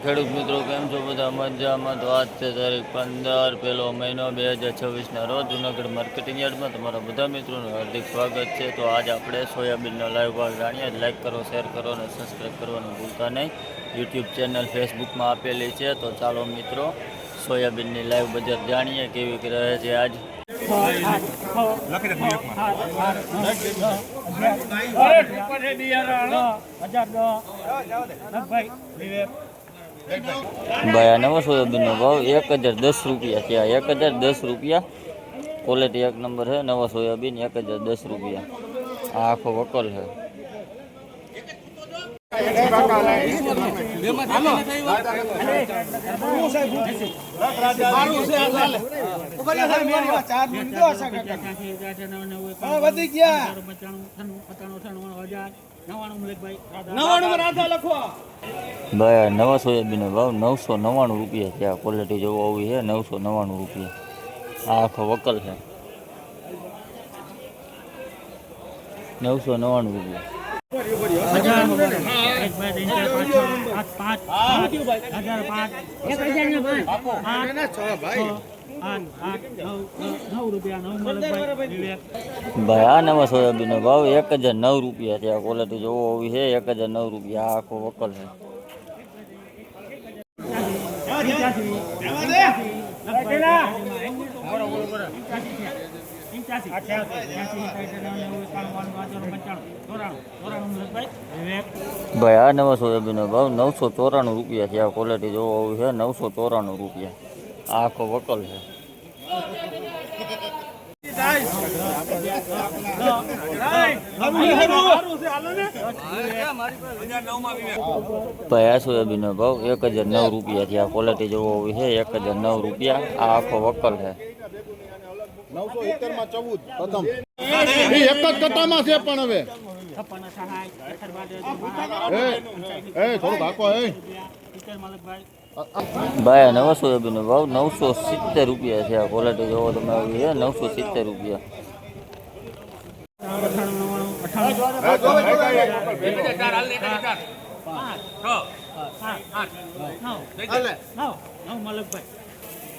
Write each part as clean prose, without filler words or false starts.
ખેડૂત મિત્રો કેમ છો બધા મજામાં? તો આજ છે તારીખ 15 પહેલો મહિનો 2026ના રોજ જૂનાગઢ માર્કેટિંગ યાર્ડમાં તમારા બધા મિત્રોનું હાર્દિક સ્વાગત છે. તો આજ આપણે સોયાબીનનો લાઈવ ભાવ જાણીએ. લાઈક કરો, શેર કરો અને સબસ્ક્રાઈબ કરવાનું ભૂલતા નહીં. યુટ્યુબ ચેનલ ફેસબુકમાં આપેલી છે. તો ચાલો મિત્રો સોયાબીનની લાઈવ બજાર જાણીએ કેવી રહે છે આજ. ભાઈ આ નવો સોયાબીનનો ભાવ 1010 રૂપિયા છે. 1010 રૂપિયા. ક્વોલિટી એક નંબર છે. નવો સોયાબીન 1010 રૂપિયા. આ આખો વકલ છે. ભાઈ નવા સોયાબીનનો ભાવ 999 રૂપિયા છે. આ ક્વોલિટી જોવો આવી છે. 999 રૂપિયા. આ આખો વકલ છે. 999 રૂપિયા. ભાઈ આ નવા સોયાબીનનો ભાવ 1009 રૂપિયા છે. આ ક્વોલિટી જોવો આવી છે. 1009 રૂપિયા. આ આખો વકલ છે. ભાઈ આ નવા સોયાબીનનો ભાવ 994 રૂપિયા છે. આ ક્વોલિટી જોવો આવી છે. 994 રૂપિયા. આ આખો વકલ છે. ભાઈ આ સોયાબીનનો ભાવ 1009 રૂપિયા છે. આ ક્વોલિટી જોવો આવી છે. 1009 રૂપિયા. આ આખો વકલ છે. 971 માં 14 પ્રથમ એક જ કટામાં છે. પણ હવે થોડું ભાગો ભાઈ આ નવા સોયાબીનનો ભાવ 970 રૂપિયા છે. આ ક્વોલિટી જોવો તમે આવી છે. 970 રૂપિયા.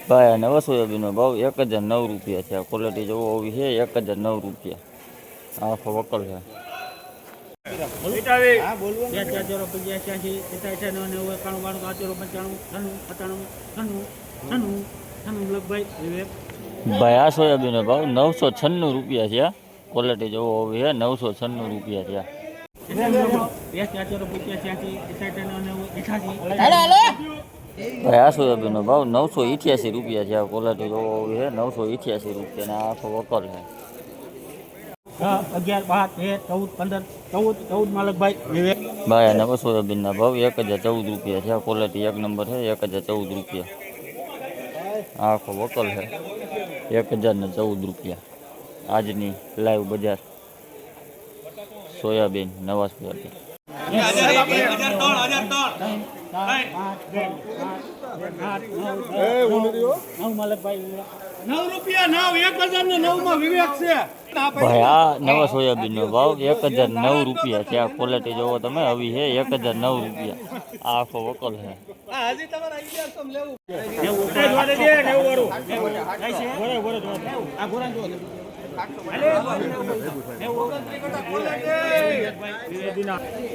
ભાઈ આ નવા સોયાબીનનો ભાવ 1009 રૂપિયા છે. આ ક્વોલિટી જોવો આવી છે. 1009 રૂપિયા. આખો વકલ છે. ભાઈ આ સોયાબીનનો ભાવ 996 રૂપિયા છે. ક્વોલિટી જોવો આવી છે. 996 રૂપિયા છે. ભાઈ આ સોયાબીનનો ભાવ 988 રૂપિયા છે. આ ક્વોલિટી જોવો આવી છે. 988 રૂપિયા. અને આખો વકલ છે. ભાઈ આ નવા સોયાબીનના ભાવ 1014 રૂપિયા છે. આ ક્વોલિટી એક નંબર છે. 1014 રૂપિયા. આખો વકલ છે. 1014 રૂપિયા. આજની લાઈવ બજાર સોયાબીન નવા સોયાબીન. ભાઈ આ નવા સોયાબીનનો ભાવ 1009 રૂપિયા છે. આ ક્વોલિટી જોવો તમે આવી છે. 1009 રૂપિયા. આ આખો વકલ છે.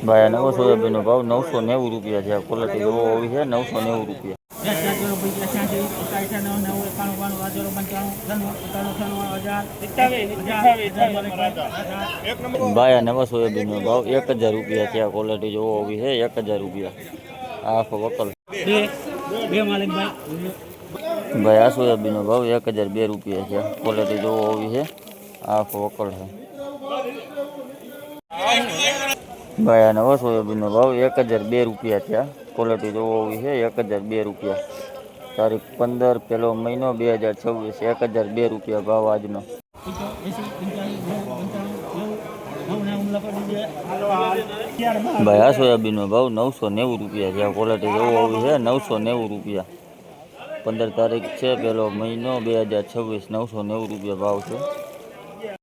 ભાઈ આ નવો સોયાબીનનો ભાવ 990 રૂપિયા છે. આ ક્વોલિટી જોવો આવી છે. 990 રૂપિયા. ભાઈ આ નવા સોયાબીનનો ભાવ 1000 રૂપિયા છે. આ ક્વોલિટી જોવો આવી છે. 1000 રૂપિયા. આ આખો વકલ. ભાઈ આ સોયાબીનનો ભાવ 1002 રૂપિયા છે. ક્વોલિટી જોવો આવી છે. આ આખો વકલ છે. ભાઈ આ નવા સોયાબીનનો ભાવ 1002 રૂપિયા છે. ક્વોલિટી જોવો આવી છે. 1002 રૂપિયા. તારીખ 15 પહેલો મહિનો 2026. 1002 રૂપિયા ભાવ આજનો. ભાઈ આ સોયાબીનનો ભાવ 990 રૂપિયા છે. આ ક્વોલિટી જોવો આવી છે. 990 રૂપિયા. 15 તારીખ છે પહેલો મહિનો 2026. 990 રૂપિયા ભાવ છે.